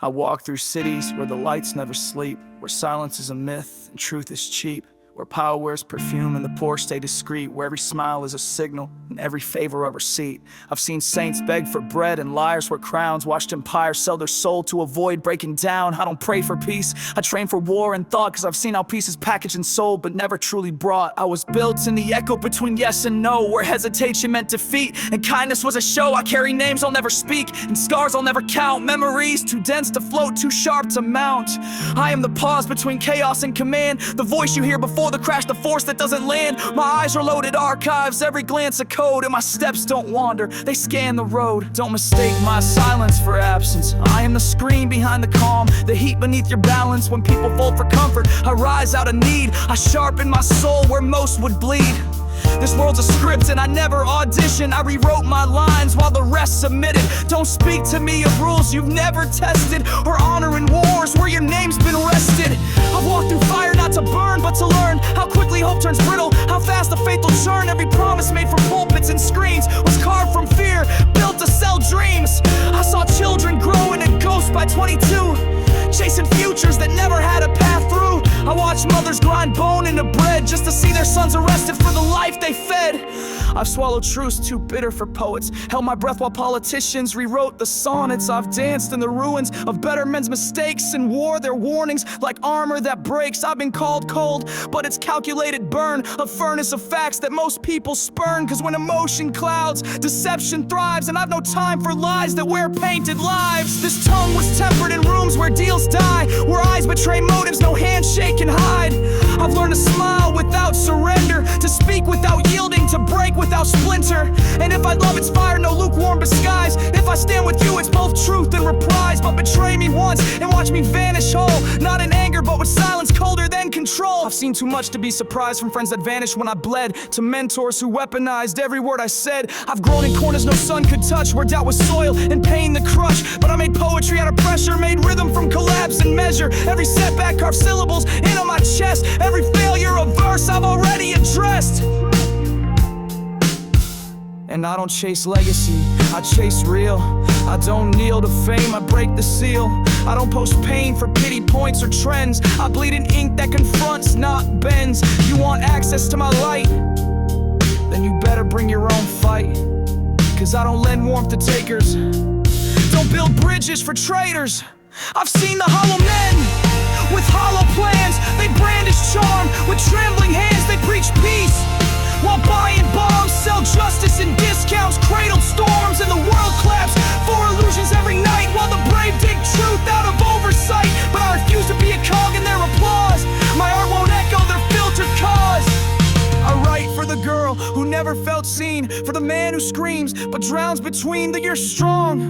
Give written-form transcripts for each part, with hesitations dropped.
I walk through cities where the lights never sleep, where silence is a myth and truth is cheap, where power wears perfume and the poor stay discreet, where every smile is a signal and every favor a receipt. I've seen saints beg for bread and liars wear crowns, watched empires sell their soul to avoid breaking down. I don't pray for peace, I train for war and thought, cause I've seen how peace is packaged and sold but never truly brought. I was built in the echo between yes and no, where hesitation meant defeat and kindness was a show. I carry names I'll never speak and scars I'll never count, memories too dense to float, too sharp to mount. I am the pause between chaos and command, the voice you hear before the crash, the force that doesn't land. My eyes are loaded archives, every glance a code, and my steps don't wander, they scan the road. Don't mistake my silence for absence, I am the screen behind the calm, the heat beneath your balance. When people fold for comfort, I rise out of need, I sharpen my soul where most would bleed. This world's a script and I never audition, I rewrote my lines while the rest submitted. Don't speak to me of rules you've never tested, or honor in wars where your name's been wrested. I've walked through fire not to burn but to learn how quickly hope turns brittle, how fast the faith will churn. Every promise made from pulpits and screens was carved from fear, built to sell dreams. I saw children grow into ghosts by 22, chasing futures that never had a path through. I watched mothers grind bone into bread just to see their sons arrested for the life they fed. I've swallowed truths too bitter for poets, held my breath while politicians rewrote the sonnets. I've danced in the ruins of better men's mistakes and wore their warnings like armor that breaks. I've been called cold, but it's calculated burn, a furnace of facts that most people spurn. Cause when emotion clouds, deception thrives, and I've no time for lies that wear painted lives. This tongue was tempered in rooms where deals die, where eyes betray motives no handshake can hide. I've learned to smile without surrender, to speak without yielding, to break without splinter. And if I love, it's fire, no lukewarm disguise. If I stand with you, it's both truth and reprise. But betray me once and watch me vanish whole, not in anger but with silence colder than control. I've seen too much to be surprised, from friends that vanished when I bled, to mentors who weaponized every word I said. I've grown in corners no sun could touch, where doubt was soil and pain the crush. But I made poetry out of pressure, made rhythm from collapse and measure. Every setback carved syllables into my chest, every failure a verse I've already addressed. And I don't chase legacy, I chase real. I don't kneel to fame, I break the seal. I don't post pain for pity points or trends, I bleed in ink that confronts, not bends. You want access to my light? Then you better bring your own fight. Cause I don't lend warmth to takers, don't build bridges for traitors. I've seen the hollow men with hollow plans, they brandish charm with trembling hands. They preach peace while buying bombs, sell justice in discounts, cradled storms, and the world claps for illusions every night, while the brave dig truth out of oversight. But I refuse to be a cog in their applause, my art won't echo their filtered cause. I write for the girl who never felt seen, for the man who screams but drowns between the "you're strong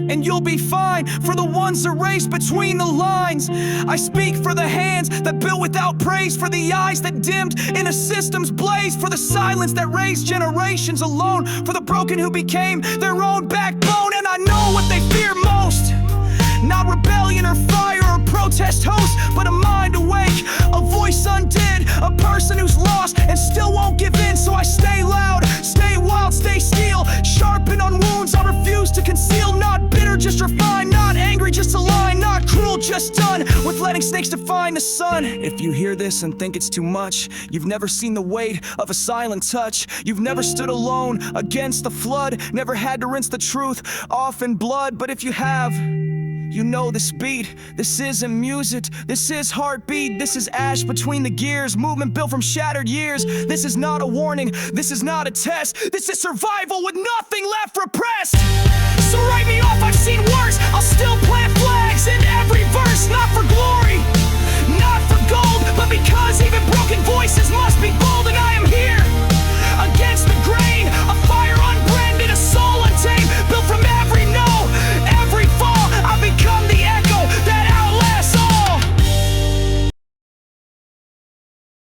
and you'll be fine," for the ones erased between the lines. I speak for the hands that built without praise, for the eyes that dimmed in a system's blaze, for the silence that raised generations alone, for the broken who became their own backbone. And I know what they fear most, not rebellion or fire or protest host, but a mind awake, a voice undid, a person who's lost and still won't give in. So I stay loud, stay wild, stay steel, sharpen on wounds I refuse to conceal. Not bitter, just refined, not angry, just aligned, not cruel, just done with letting snakes define the sun. If you hear this and think it's too much, you've never seen the weight of a silent touch. You've never stood alone against the flood, never had to rinse the truth off in blood. But if you have, you know this beat, this isn't music, this is heartbeat. This is ash between the gears, movement built from shattered years. This is not a warning, this is not a test, this is survival with nothing left repressed. So write me off, I've seen worse, I'll still plant flags in every verse, not for glory